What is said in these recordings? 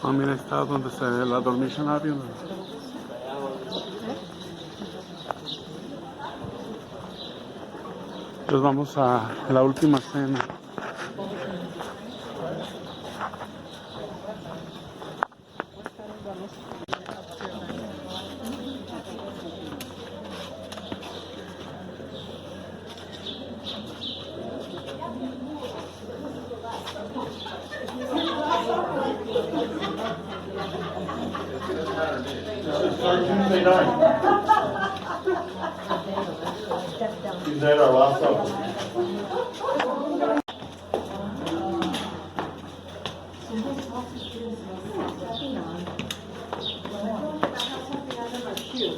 Ah, mira, está donde se ve la Dormicion. Pues vamos a la última cena. Tuesday night. Tuesday night, our last supper.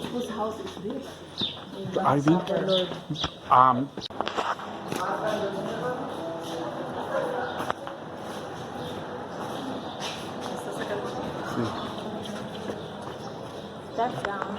Whose house is this? Ivy? Sí. That's down.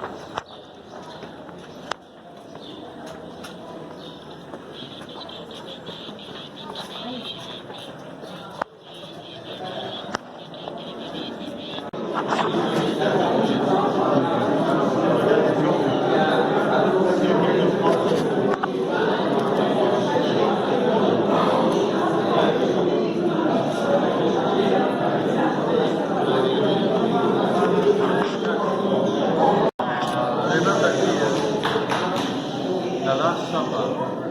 The Last Supper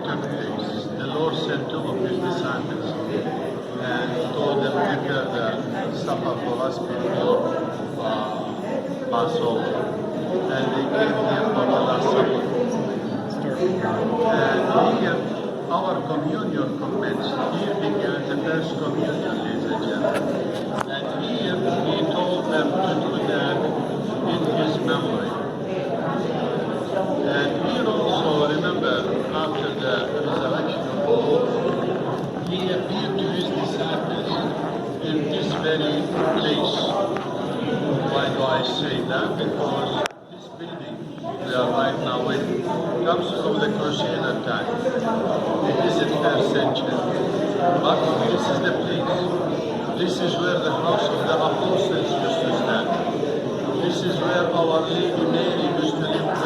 took place. The Lord sent two of his disciples and told them to prepare the supper for us before Passover. And they came here for the Last Supper. And here, our communion commenced. Here began the first communion, ladies and gentlemen. And here he told them to do that in his memory. And here also, remember, after the resurrection of the Lord, he appeared to his disciples in this very place. Why do I say that? Because this building we are right now in comes from the Crusader time. It is in the 3rd century. But this is the place. This is where the house of the apostles used to stand. This is where Our Lady Mary used to live with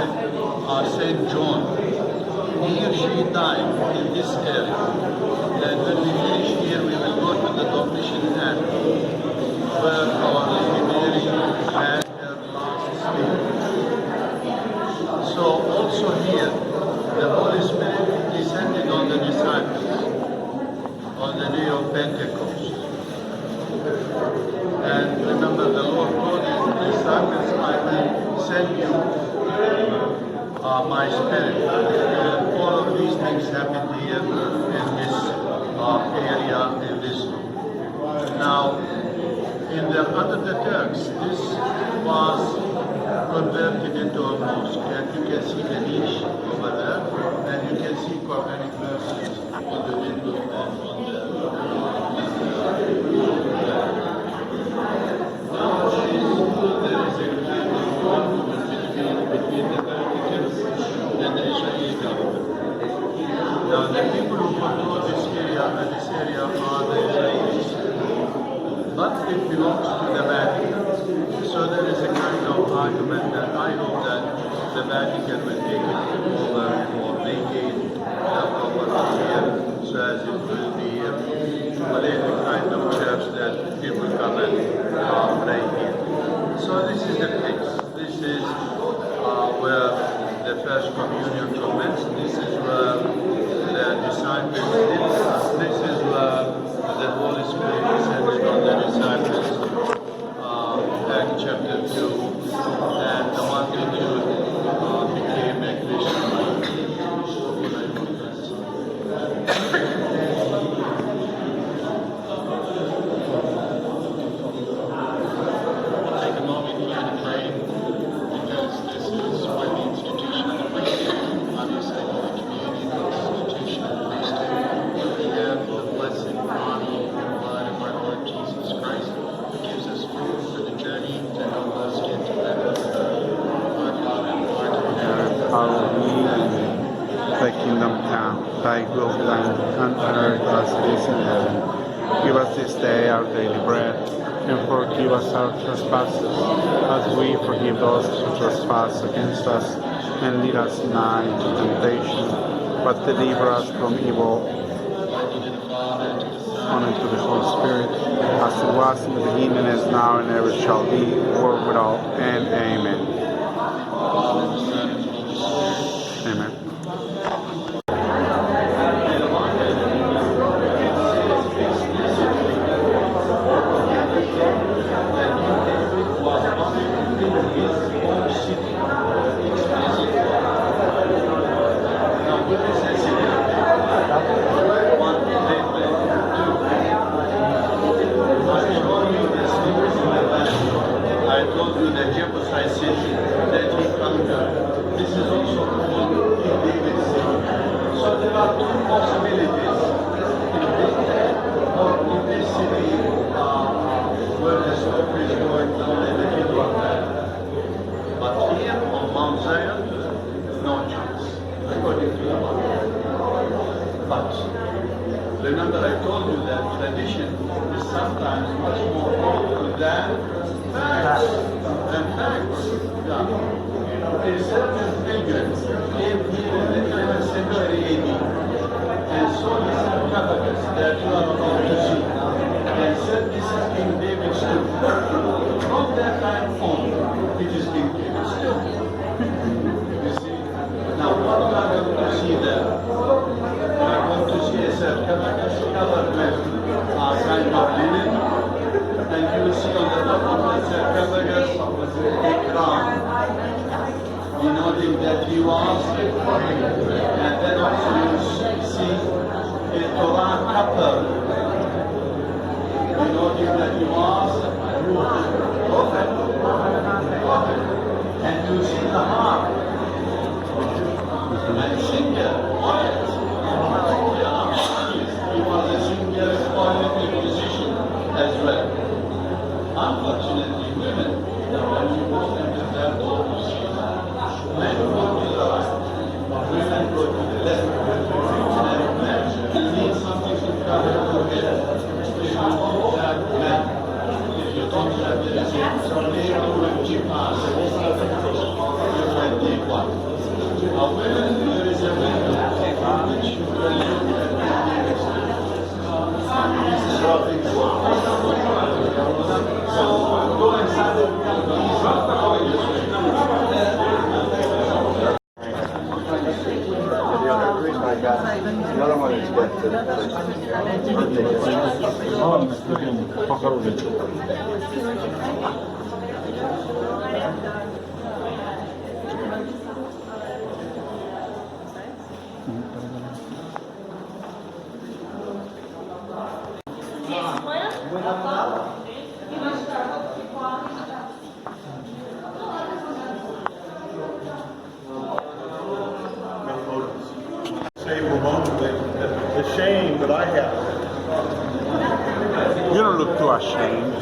St. John. Here she died in this area. And when we finish here, we will go to the Dormicion end, where Our Lady Mary had her last sleep. So also here, the Holy Spirit descended on the disciples on the day of Pentecost. And remember, the Lord told his disciples, I will send you my spirit. And all of these things happened here in this area, in this room. Now, under the Turks, this was converted into a mosque. And you can see the niche over there, and you can see Quranic verses on the window and on the there is a kind of argument between the Vatican and the Israeli government. Now, the people who control this area are the Israelis, but it belongs to the Vatican. So there is a kind of argument that I hope that the Vatican will take it over or vacate the property here, so as it will be a kind of church that people come and pray here. So this is the place. This is where the first communion commenced. This is where the disciples lived. This is where the Holy Spirit descended on the disciples. Acts chapter 2, and the multitude became a Christian. kingdom come, thy will be done on earth as it is in heaven. Give us this day our daily bread, and forgive us our trespasses, as we forgive those who trespass against us. And lead us not into temptation, but deliver us from evil. Honor to the Holy Spirit, as it was in the beginning, is now, and ever shall be, world without end. Amen. Amen. Remember, I told you that tradition is sometimes much more powerful than facts. Yeah. A certain pilgrim came here in the 11th century AD and saw the sarcophagus that you are about to see and said, "This is King David's tomb." From that time on, it is King David's tomb. You see? Now, what we are going to see there? We are going to see a sarcophagus covered with a kind of linen, and you will see on the top of the sarcophagus a crown, denoting that he was, and then also you see a Torah cover, denoting that he was prophet. And you see the harp, and singer, poet. He was a singer, poet, and musician as well. Unfortunately, women, when you go into their homes, men go to the right, women go to the left, and men need something to cover their head. If you don't have men, if you don't have the tornado will keep us, you can take one. However, there is a window from which you can look at the nearest. This is how things work. So go inside and come to The other one is what the shame that I have. You don't look too ashamed.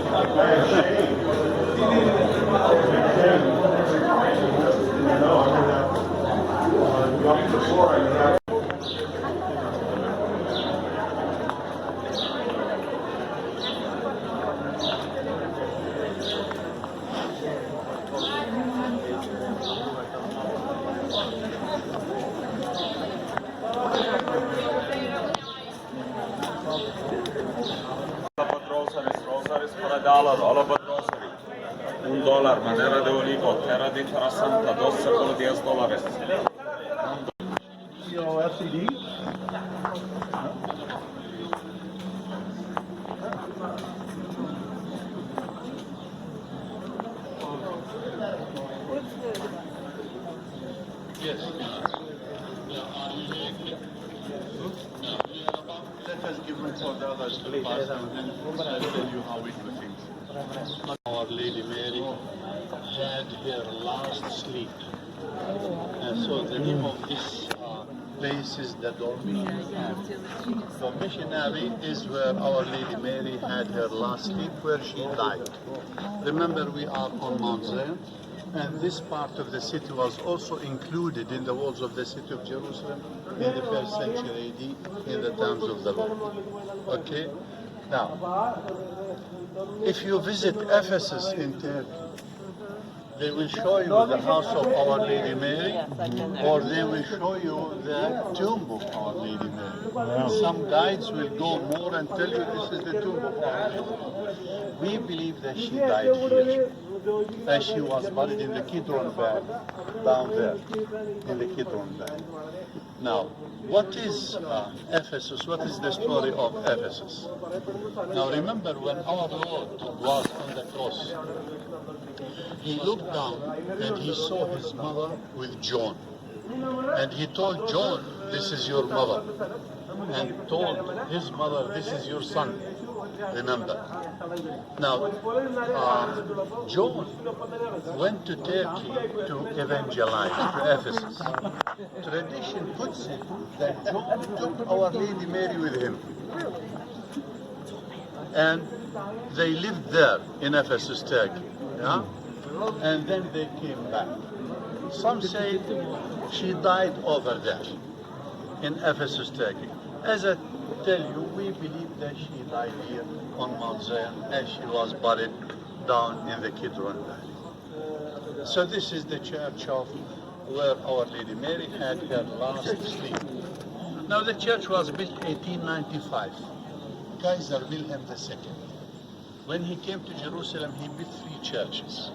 $1, madera de olivo, terra di terra santa, 12 por $10. LCD? Yes. Let us give it for the others to pass, and I'll tell you how we do things. Our Lady Mary had her last sleep. And so the name of this place is the Dormicion. Dormicion is where Our Lady Mary had her last sleep, where she died. Remember, we are on Mount Zion. And this part of the city was also included in the walls of the city of Jerusalem in the 1st century AD in the times of the Lord. Okay? Now, if you visit Ephesus in Turkey, they will show you the house of Our Lady Mary, or they will show you the tomb of Our Lady Mary. Some guides will go more and tell you this is the tomb of Our Lady. We believe that she died here, and she was buried in the Kidron Valley, down there, in the Kidron Valley. Now, what is Ephesus? What is the story of Ephesus? Now remember, when our Lord was on the cross, he looked down and he saw his mother with John. And he told John, this is your mother. And told his mother, this is your son. Remember. Now, John went to Turkey to evangelize, to Ephesus. Tradition puts it that John took Our Lady Mary with him. And they lived there in Ephesus, Turkey. Yeah? And then they came back. Some say she died over there in Ephesus, Turkey. As I tell you, we believe that she died here on Mount Zion as she was buried down in the Kidron Valley. So this is the church of where Our Lady Mary had her last sleep. Now the church was built 1895. Kaiser Wilhelm II. When he came to Jerusalem, he built 3 churches.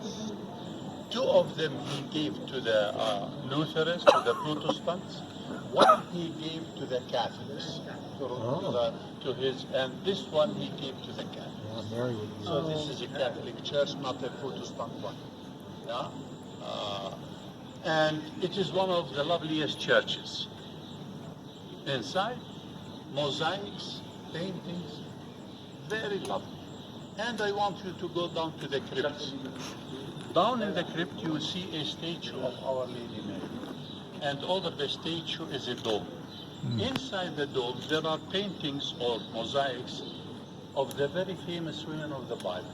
2 of them he gave to the Lutherans, to the Protestants. 1 he gave to the Catholics, and this one he gave to the Catholics. So this is a Catholic church, not a Protestant one. Yeah? And it is one of the loveliest churches. Inside, mosaics, paintings, very lovely. And I want you to go down to the crypt. Down in the crypt you will see a statue of Our Lady Mary. And over the statue is a dome. Inside the dome there are paintings or mosaics of the very famous women of the Bible.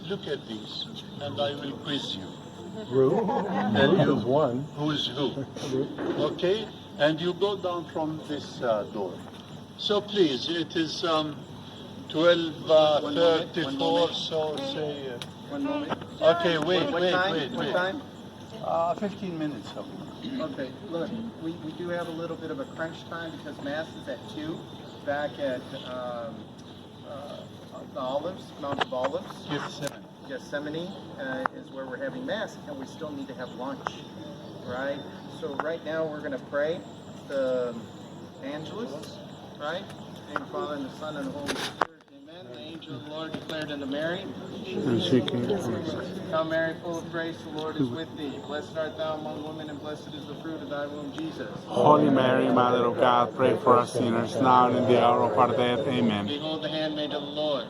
Look at these, and I will quiz you. And you, one. Who is who? Okay? And you go down from this door. So please, it is 12:34, so say... 1 moment. Okay, wait. What time? 15 minutes. Okay, look, we do have a little bit of a crunch time because Mass is at 2, back at the Olives, Mount of Olives. Gethsemane is where we're having Mass, and we still need to have lunch, right? So right now we're going to pray the Angelus, right? In the Father, and the Son, and the Holy Spirit. Amen. The angel of the Lord declared unto Mary, And she came Hail Mary, full of grace, the Lord is with thee. Blessed art thou among women, and blessed is the fruit of thy womb, Jesus. Holy Mary, Mother of God, pray for us sinners, now and in the hour of our death. Amen. Behold the handmaid of the Lord.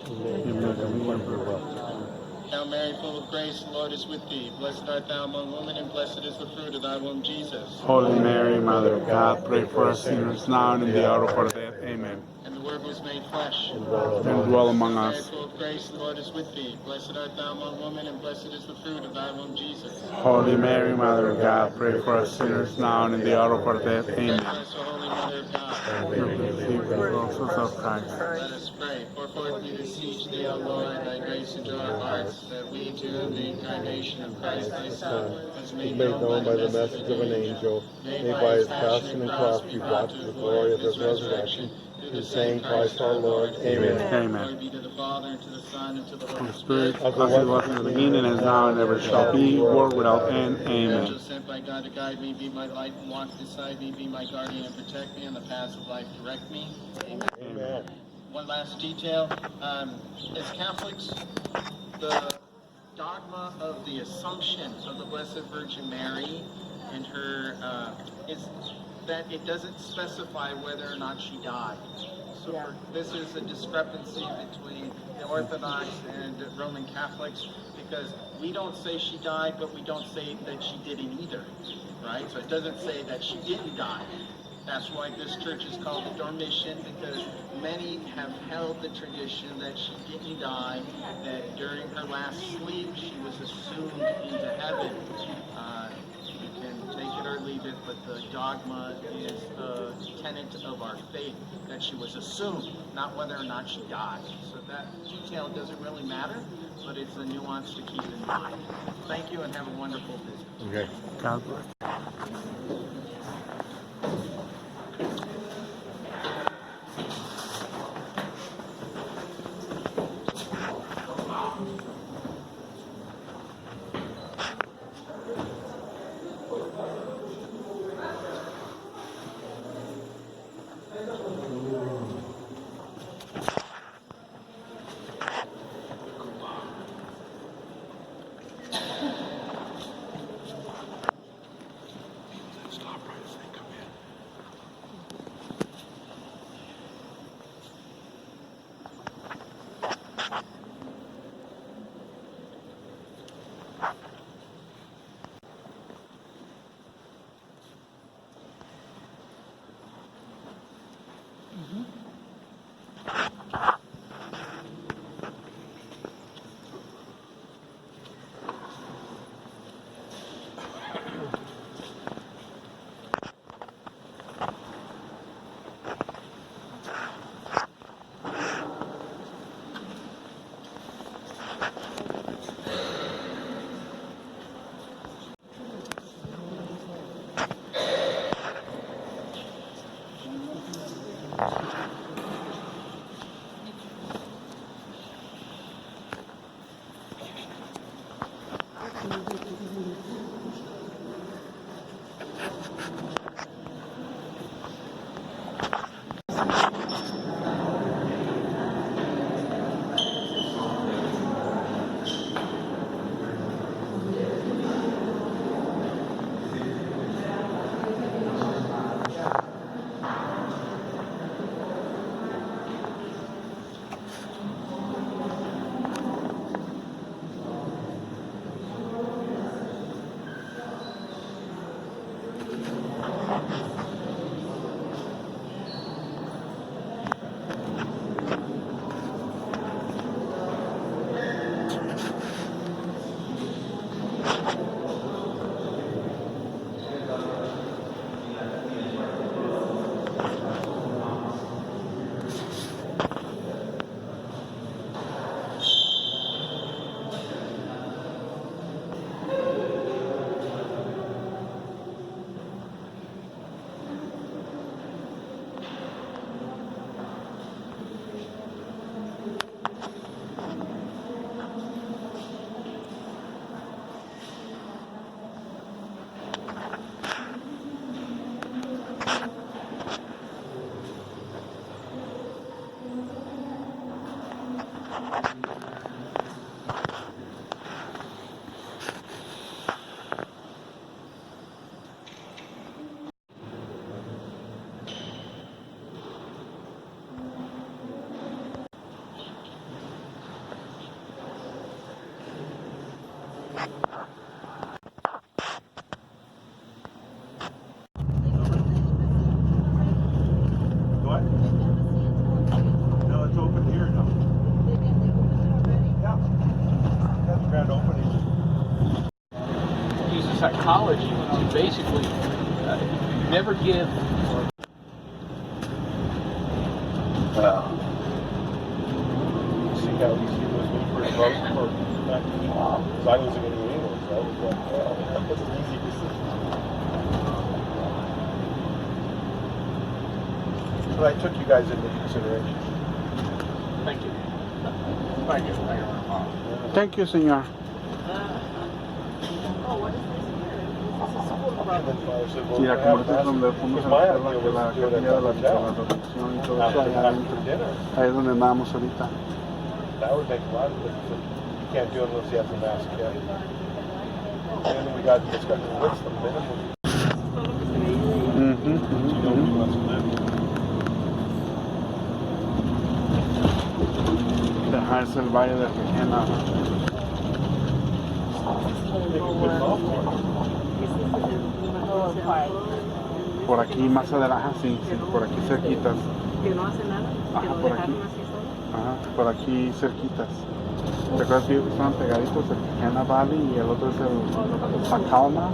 Hail Mary, full of grace, the Lord is with thee. Blessed art thou among women, and blessed is the fruit of thy womb, Jesus. Holy Mary, Mother of God, pray for us sinners, now and in the hour of our death. Amen. And the Word was made flesh. And dwell among Mary, us. full of grace, the Lord is with thee. Blessed art thou among women, and blessed is the fruit of thy womb, Jesus. Holy Mary, Mother of God, pray for us sinners, now and in the hour of our death. Amen. Blessed, O Holy Mother of God. Receive the crosses of Christ. Let us pray. Pour forth we beseech thee, O Lord, thy grace into our hearts, that we too, the incarnation of Christ thy Son, as made known by the message of an angel, may by his passion and cross be brought to the glory of his resurrection, through the same Christ our Lord. Amen. Amen. Glory be to the Father, and to the Son, and to the Holy The Spirit, Spirit. as it was in the beginning, as now, and ever shall be, world without end. Angel Amen. sent by God to guide me, be my light and walk beside me, be my guardian and protect me, on the paths of life direct me. Amen. Amen. One last detail, as Catholics, the dogma of the Assumption of the Blessed Virgin Mary and her is that it doesn't specify whether or not she died. So this is a discrepancy between the Orthodox and Roman Catholics, because we don't say she died, but we don't say that she didn't either, right? So it doesn't say that she didn't die. That's why this church is called the Dormicion, because many have held the tradition that she didn't die, that during her last sleep she was assumed into heaven. You can take it or leave it, but the dogma is a tenet of our faith, that she was assumed, not whether or not she died. So that detail doesn't really matter, but it's a nuance to keep in mind. Thank you and have a wonderful visit. Okay. God bless. What? No, it's open here now. Yeah. That's the grand opening. Use of psychology to basically never give. Well, you see how these people was waiting for his vote for back to me. So I wasn't going to go anywhere. So I was like, well, that was an easy decision. But I took you guys into consideration. Thank you. Thank you. Thank you, Señor. Mira, como este es donde fuimos a la escuela, que la capilla de la Dormicion y todo eso allá adentro. Ahí es donde andamos ahorita. That would make a lot of difference. You can't do it unless you have the mask, yeah. And then we got discussion, what's the minimum? Ajá, es el valle de Regena. Por aquí más adelante, sí, sí, por aquí cerquitas. Que no hace nada, que Ajá, lo por dejaron aquí. así solo. Ajá, por aquí cerquitas. ¿Te acuerdas que estaban pegaditos? El Cana Valley y el otro es el Pacalma.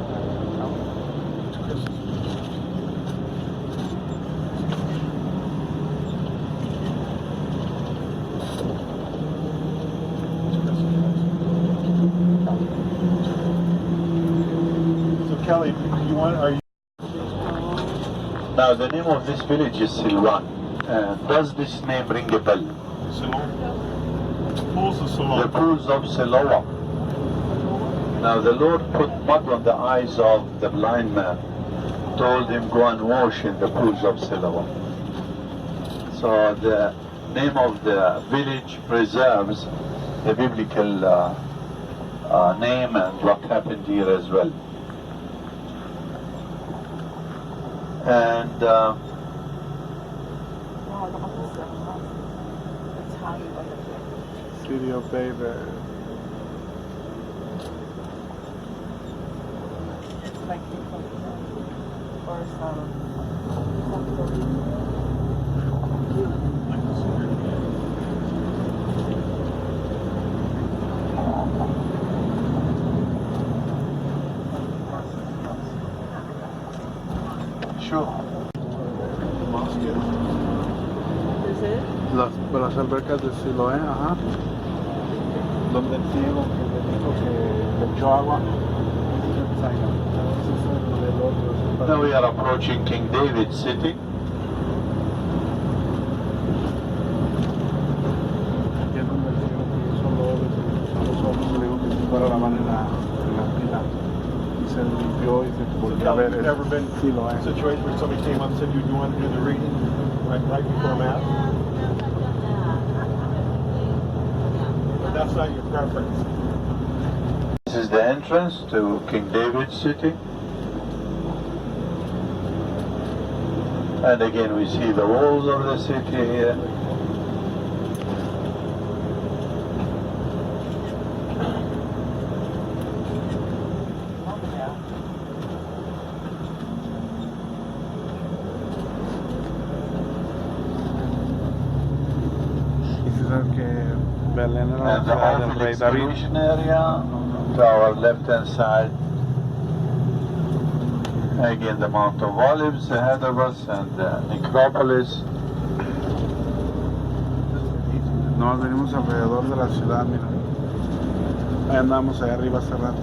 So Kelly, are you? Now the name of this village is Silwan. Does this name ring a bell? Siloam? Pools of The Siloam. pools of Siloam. Now the Lord put mud on the eyes of the blind man, told him go and wash in the pools of Siloam. So the name of the village preserves the biblical name and what happened here as well. And Wow, look at this stuff. It's high on the cliff. City of David. It's like or some. sure. Is it? Las albercas de Siloé, ajá. Donde el ciego que le dijo que le echó agua. Now we are approaching King David City. Aquí es donde el ciego que hizo lodo, se los ojos, le dijo que se fuera a lavar en la pila. Y se limpió y se volvió a ver You've el never been Siloé. in a situation where somebody came up and said you want to do the reading right before Mass? But that's not your preference. This is the entrance to King David City. And again we see the walls of the city here. Belén era la And the ciudad del whole rey David. excavation area to our left hand side. Again the Mount of Olives ahead of us and the necropolis. No, venimos alrededor de la ciudad, mira. Ahí andamos allá arriba hace rato.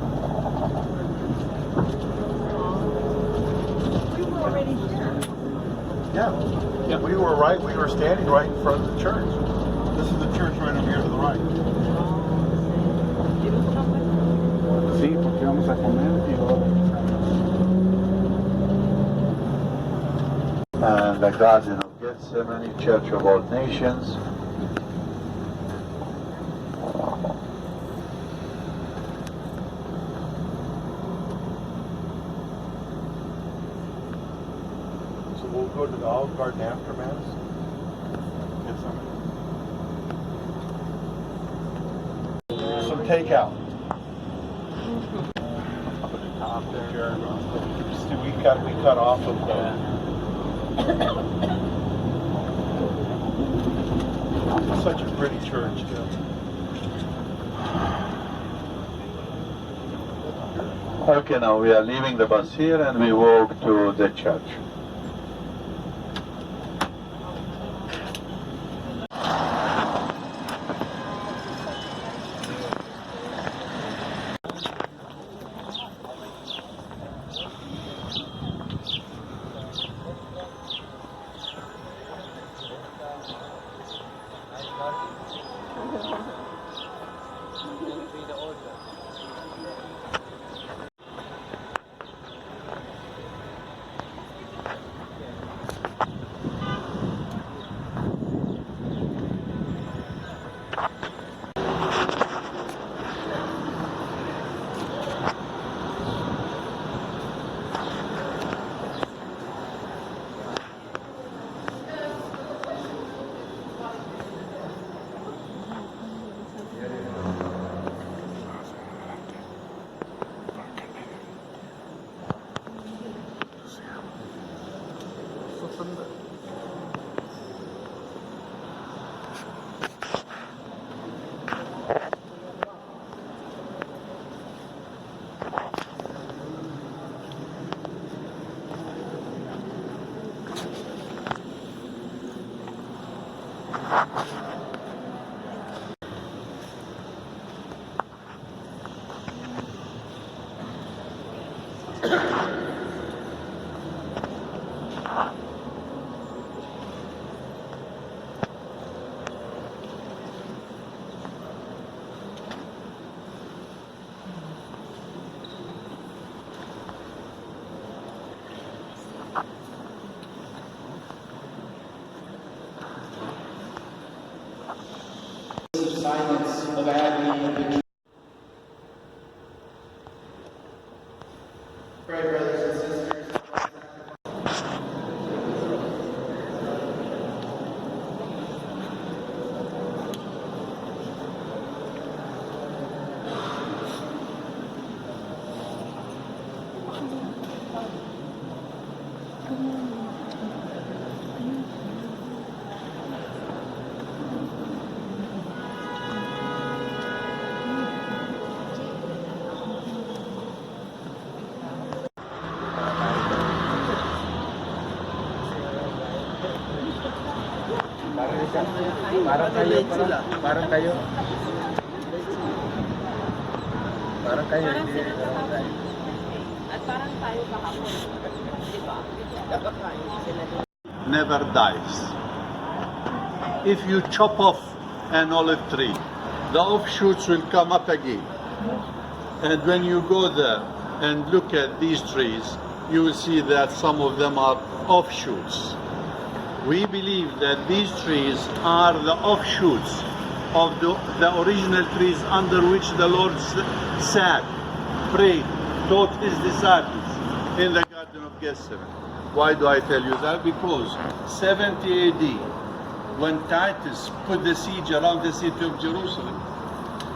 You were already here. Yeah. We were standing right in front of the church. This is the church right over here to the right. ¿Tienes una puerta? Sí, porque vamos a comer y luego regresamos. And the Garden of Gethsemane, Church of All Nations. So we'll go to the Olive Garden after Mass. Get some takeout. We cut off of the. Such a pretty church, too. Okay, now we are leaving the bus here and we walk to the church. Silence of agony and victory. Pray, brothers and sisters. Parang kayo pala. Parang kayo. Parang kayo. Parang sila kahapon. At parang tayo kahapon. Di ba? Sila din. Never dies. If you chop off an olive tree, the offshoots will come up again. And when you go there and look at these trees, you will see that some of them are offshoots. We believe that these trees are the offshoots of the original trees under which the Lord sat, prayed, taught his disciples in the Garden of Gethsemane. Why do I tell you that? Because 70 AD, when Titus put the siege around the city of Jerusalem,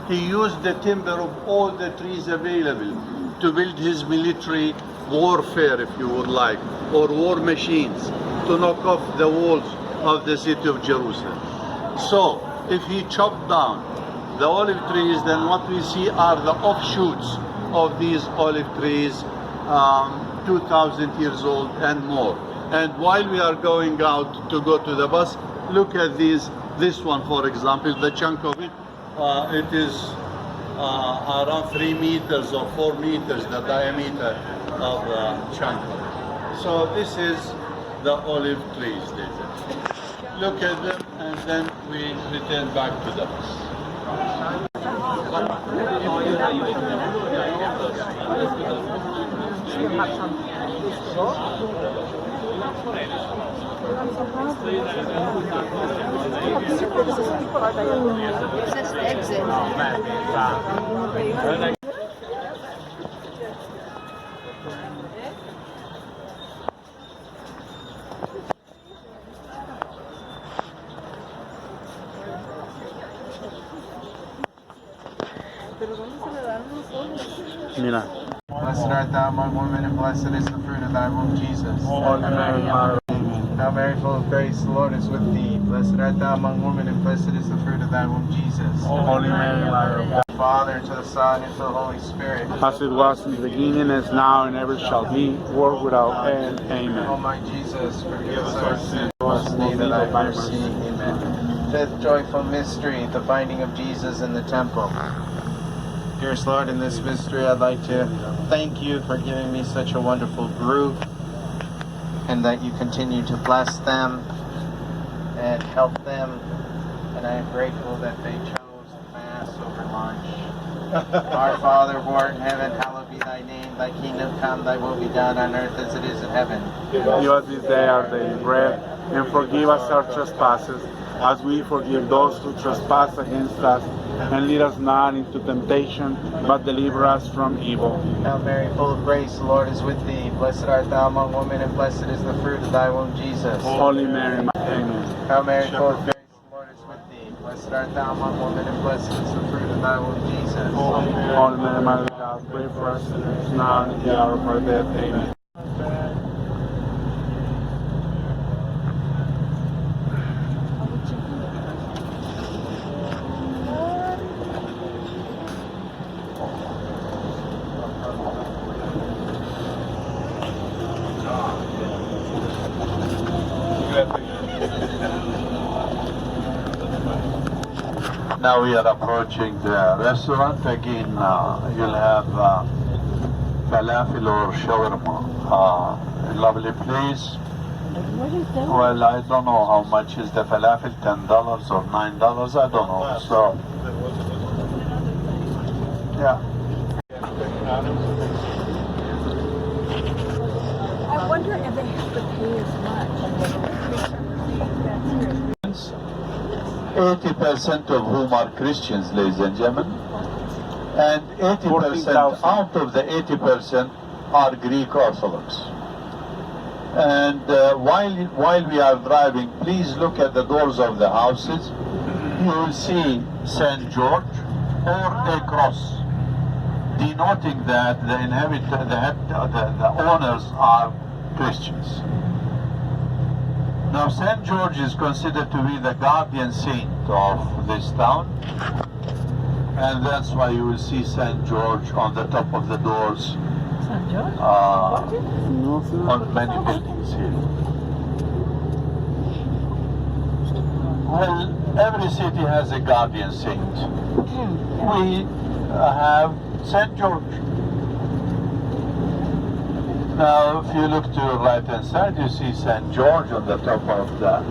he used the timber of all the trees available to build his military warfare, if you would like, or war machines to knock off the walls of the city of Jerusalem. So, if he chopped down the olive trees, then what we see are the offshoots of these olive trees, 2,000 years old and more. And while we are going out to go to the bus, look at this one, for example, the chunk of it, it is around 3 meters or 4 meters, the diameter of the chunk. So this is the olive trees, look at them, and then we return back to the bus. This is the exit. Mira. Blessed art thou among women, and blessed is the fruit of thy womb, Jesus. Holy Mary, Mother of God. Hail Mary, full of grace, the Lord is with thee. Blessed art thou among women, and blessed is the fruit of thy womb, Jesus. Holy Mary, Mother of God. Father, and to the Son, and to the Holy Spirit. As it was in the beginning, is now, and ever shall be, world without end. O Amen. my Jesus, forgive us our sins, wash thee that thy mercy. Amen. Fifth joyful mystery, the finding of Jesus in the temple. Dearest Lord, in this mystery, I'd like to thank you for giving me such a wonderful group, and that you continue to bless them and help them. And I am grateful that they chose Mass over lunch. Our Father, who art in heaven, hallowed be thy name. Thy kingdom come, thy will be done on earth as it is in heaven. Give us this day our daily bread, and forgive us our trespasses, as we forgive those who trespass against us. And lead us not into temptation, but deliver us from evil. Hail Mary, full of grace, the Lord is with thee. Blessed art thou among women, and blessed is the fruit of thy womb, Jesus. Holy Mary, Amen. Hail Mary, full of grace, the Lord is with thee. Blessed art thou among women, and blessed is the fruit of thy womb, Jesus. Holy Mary, Mother of God, pray for us sinners, now and at the hour of our death. Amen. Now we are approaching the restaurant. Again, you'll have falafel or shawarma. A lovely place. Well, I don't know how much is the falafel, $10 or $9, I don't know. So, yeah. I wonder if they have to pay as much. 80% of whom are Christians, ladies and gentlemen, and 80% out of the 80% are Greek Orthodox. And while we are driving, please look at the doors of the houses. You will see St. George or a cross, denoting that the owners are Christians. Now, St. George is considered to be the guardian saint of this town, and that's why you will see St. George on the top of the doors on many buildings here. Well, every city has a guardian saint. We have St. George. Now, if you look to your right hand side, you see St. George on the top of the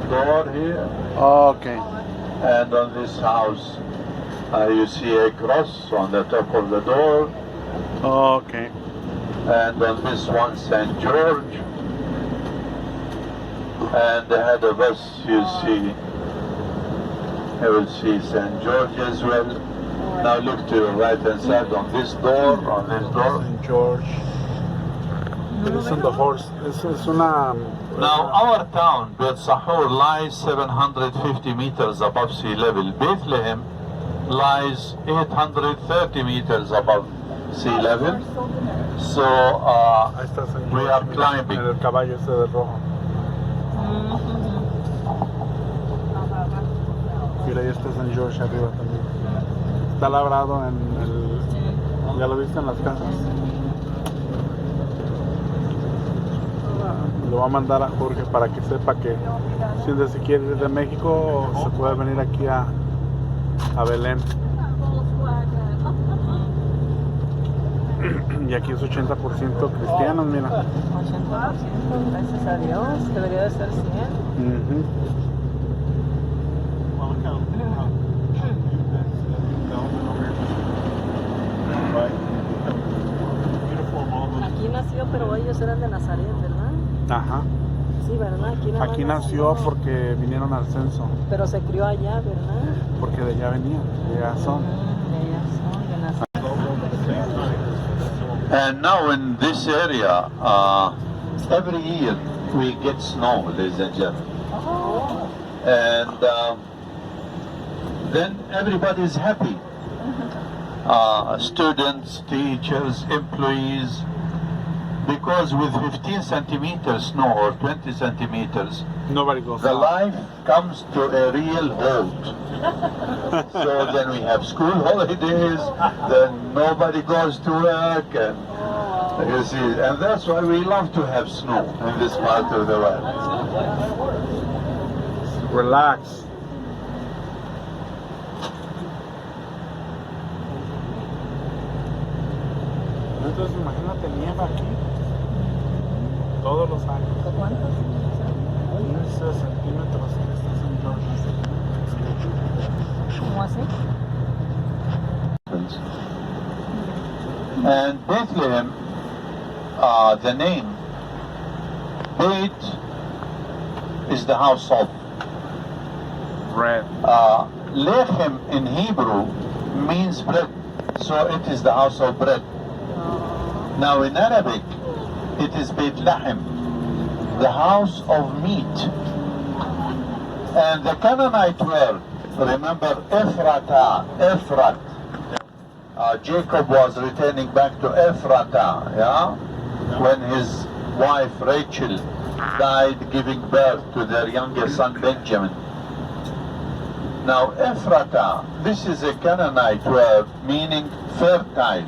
door here. Okay. And on this house, you see a cross on the top of the door. Okay. And on this one, St. George. And ahead of us, you will see St. George as well. Now look to your right hand side on this door, St. George. It's on the horse. It's una... Now our town, Beit Sahur, lies 750 meters above sea level. Bethlehem lies 830 meters above sea level. So we are climbing. El caballo ese de rojo. Mira, ahí está St. George arriba también. Está labrado en el... ¿Ya lo viste en las casas? Lo va a mandar a Jorge para que sepa que si se quiere ir de México se puede venir aquí a Belén. Y aquí es 80% cristianos, mira. 80%, gracias a Dios, debería de ser 100. Aquí nació, pero ellos eran de Nazaret, ¿verdad? Ajá. Sí, ¿verdad? Aquí nació porque vinieron al censo. Pero se crió allá, ¿verdad? Porque de allá venían, de allá son. De allá son, de Nazaret. And now in this area, every year we get snow, ladies and gentlemen. Oh. And then everybody is happy. Students, teachers, employees, because with 15 centimeters snow or 20 centimeters, Nobody goes the out. life comes to a real halt. So then we have school holidays, then nobody goes to work, and you see, and that's why we love to have snow in this part of the world. Relax. Entonces imagínate, nieva aquí todos los años. ¿Cuántos? 15 centímetros en este St. George. ¿Cómo así? And Bethlehem, the name, Beit is the house of. Bread. Lechem in Hebrew means bread, so it is the house of bread. Now in Arabic, it is Beit Lahem, the house of meat. And the Canaanite word, remember Ephrata, Ephrat. Jacob was returning back to Ephrata, yeah? When his wife Rachel died giving birth to their youngest son Benjamin. Now Ephrata, this is a Canaanite word meaning fertile.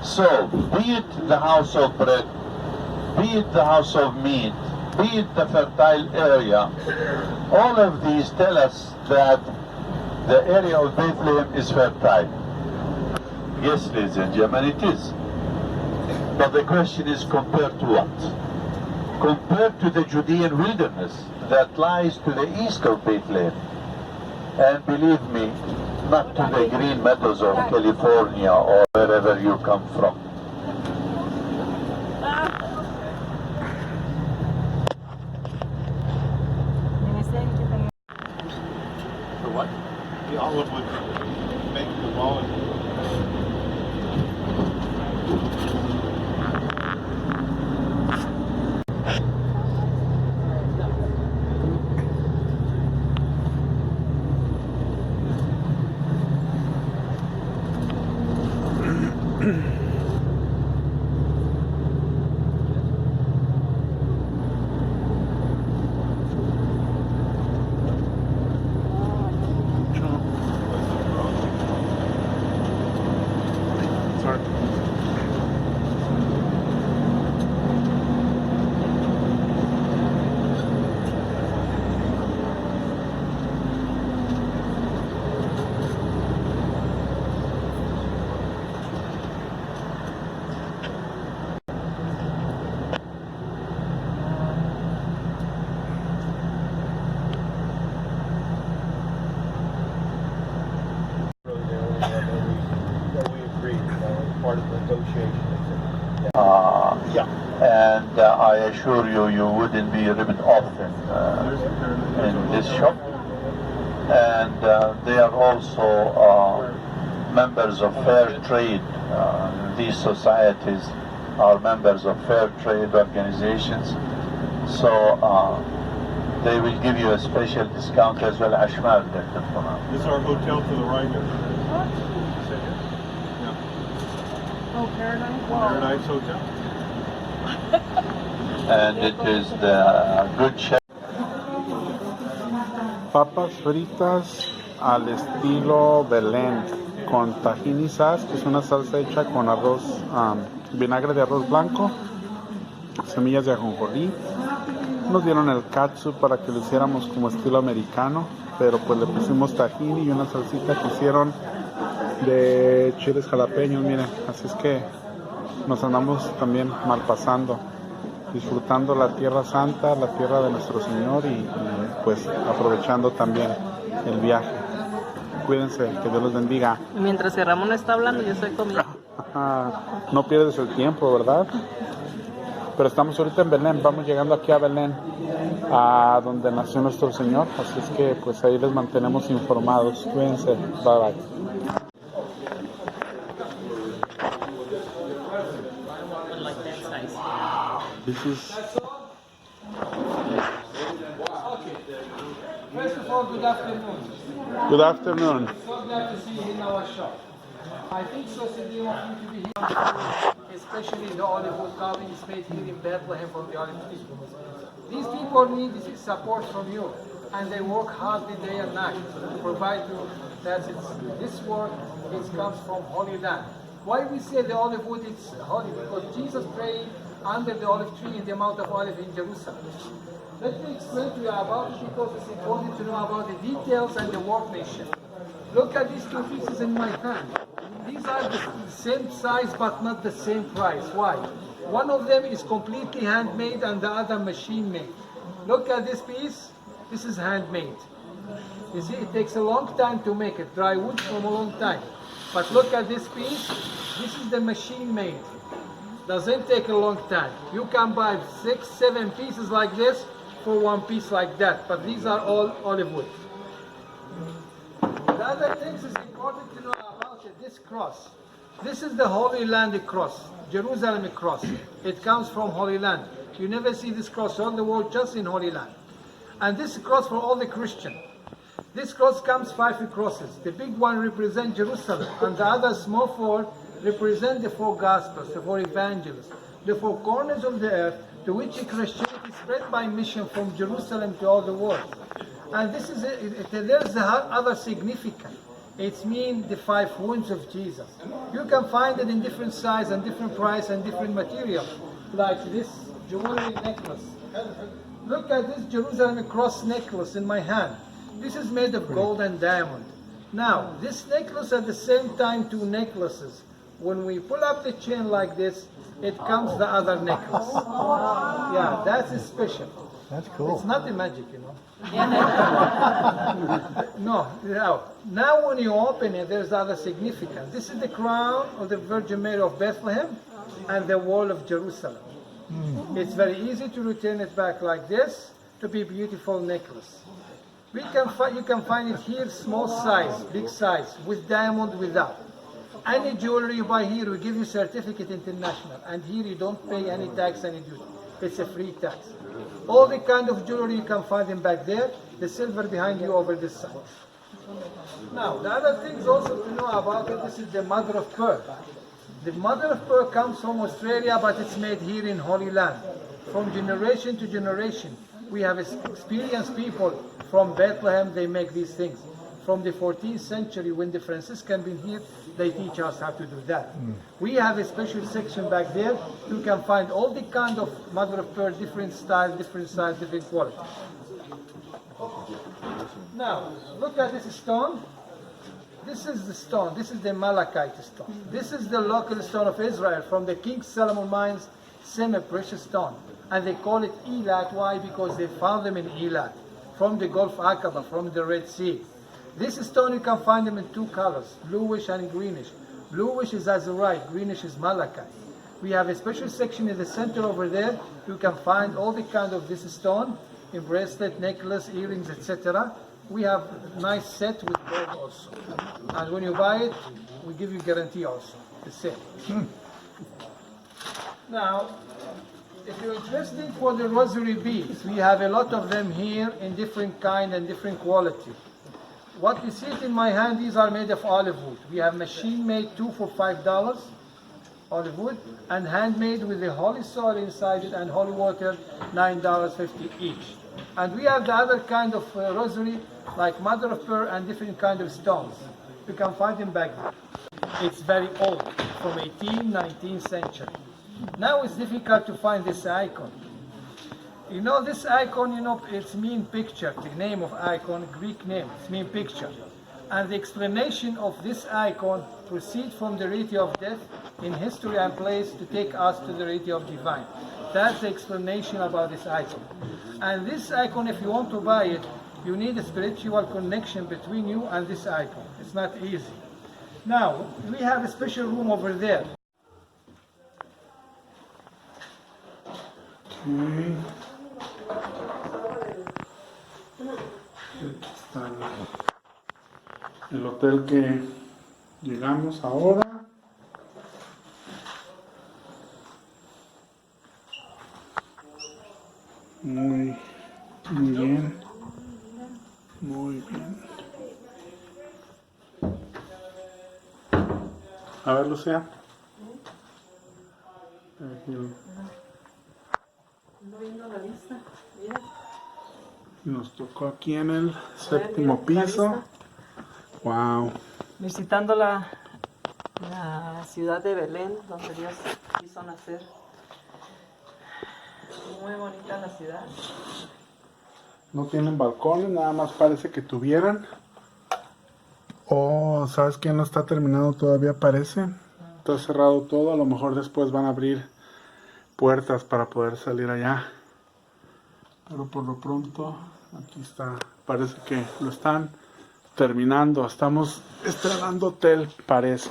So, be it the house of bread, be it the house of meat, be it the fertile area, all of these tell us that the area of Bethlehem is fertile. Yes, ladies and gentlemen, it is. But the question is compared to what? Compared to the Judean wilderness that lies to the east of Bethlehem. And believe me, not to the green meadows of California or wherever you come from. For what? The olive would make the molecule. Part of the negotiation. And I assure you, you wouldn't be ripped off in this shop. And they are also members of fair trade. These societies are members of fair trade organizations. So they will give you a special discount as well. Ashmal, This is our hotel to the right here. Oh, Paradise? Paradise Hotel. and it is the good chef. Papas fritas al estilo Belén con tajín y sas, que es una salsa hecha con arroz, vinagre de arroz blanco, semillas de ajonjolí. Nos dieron el katsu para que lo hiciéramos como estilo americano, pero pues le pusimos tajín y una salsita que hicieron de chiles jalapeños, miren, así es que nos andamos también malpasando, disfrutando la tierra santa, la tierra de nuestro Señor y pues aprovechando también el viaje. Cuídense, que Dios los bendiga. Mientras que Ramón está hablando, yo estoy comiendo. No pierdes el tiempo, ¿verdad? Pero estamos ahorita en Belén, vamos llegando aquí a Belén, a donde nació nuestro Señor, así es que pues ahí les mantenemos informados. Cuídense, bye bye. This is... First of all, good afternoon. Good afternoon. So glad to see you in our shop. I think so simply want you to be here, especially the olive wood carving is made here in Bethlehem from the olive tree. These people need this support from you, and they work hard day and night to provide you that this work comes from Holy Land. Why we say the olive wood is holy? Because Jesus prayed under the olive tree in the Mount of Olives in Jerusalem. Let me explain to you about it because it's important to know about the details and the workmanship. Look at these two pieces in my hand. These are the same size but not the same price. Why? One of them is completely handmade and the other machine made. Look at this piece. This is handmade. You see, it takes a long time to make it. Dry wood from a long time. But look at this piece. This is the machine made. Doesn't take a long time. You can buy 6, 7 pieces like this for one piece like that. But these are all olive wood. The other things is important to know about it. This cross. This is the Holy Land cross. Jerusalem cross. It comes from Holy Land. You never see this cross on the world, just in Holy Land. And this cross for all the Christian. This cross comes 5 crosses. The big one represents Jerusalem, and the other small 4 represent the 4 Gospels, the 4 Evangelists, the 4 corners of the earth to which Christianity spread by mission from Jerusalem to all the world. And this is there's the other significance. It means the 5 wounds of Jesus. You can find it in different size and different price and different material, like this jewelry necklace. Look at this Jerusalem cross necklace in my hand. This is made of gold and diamond. Now, this necklace at the same time, two necklaces. When we pull up the chain like this, it comes the other necklace. Yeah, that's special. That's cool. It's not the magic, you know. No. Now when you open it, there's other significance. This is the crown of the Virgin Mary of Bethlehem and the wall of Jerusalem. It's very easy to return it back like this to be a beautiful necklace. You can find it here, small size, big size, with diamond, without. Any jewelry you buy here, we give you certificate international, and here you don't pay any tax, any duty. It's a free tax. All the kind of jewelry you can find them back there, the silver behind you over this side. Now, the other things also to know about it, this is the mother of pearl. The mother of pearl comes from Australia, but it's made here in Holy Land. From generation to generation, we have experienced people from Bethlehem, they make these things. From the 14th century, when the Franciscans been here, they teach us how to do that. We have a special section back there. You can find all the kind of mother of pearl, different style, different size, different quality. Now, look at this stone. This is the stone. This is the malachite stone. This is the local stone of Israel from the King Solomon mines, semi-precious stone. And they call it Elat. Why? Because they found them in Elat, from the Gulf Aqaba, from the Red Sea. This stone, you can find them in two colors, bluish and greenish. Bluish is azurite, greenish is malachite. We have a special section in the center over there. You can find all the kind of this stone, in bracelet, necklace, earrings, etc. We have a nice set with gold also. And when you buy it, we give you guarantee also, the same. Now, if you're interested for the rosary beads, we have a lot of them here in different kind and different quality. What you see it in my hand, these are made of olive wood. We have machine made 2 for $5, olive wood, and handmade with the holy soil inside it and holy water, $9.50 each. And we have the other kind of rosary, like mother of pearl and different kind of stones. You can find them back there. It's very old, from 18th, 19th century. Now it's difficult to find this icon. You know, this icon, you know, it's mean picture. The name of icon, Greek name, it's mean picture. And the explanation of this icon proceeds from the reality of death in history and place to take us to the reality of divine. That's the explanation about this icon. And this icon, if you want to buy it, you need a spiritual connection between you and this icon. It's not easy. Now, we have a special room over there. Okay. Aquí está el hotel que llegamos ahora. Muy bien. Muy bien. A ver, Lucía. Aquí. Viendo la vista, mira. Nos tocó aquí en el séptimo piso. Wow. Visitando la ciudad de Belén, donde Dios quiso nacer. Muy bonita la ciudad. No tienen balcones, nada más parece que tuvieran. Oh, ¿sabes qué? No está terminado todavía, parece. Está cerrado todo, a lo mejor después van a abrir puertas para poder salir allá. Pero por lo pronto, aquí está. Parece que lo están terminando. Estamos estrenando hotel, parece.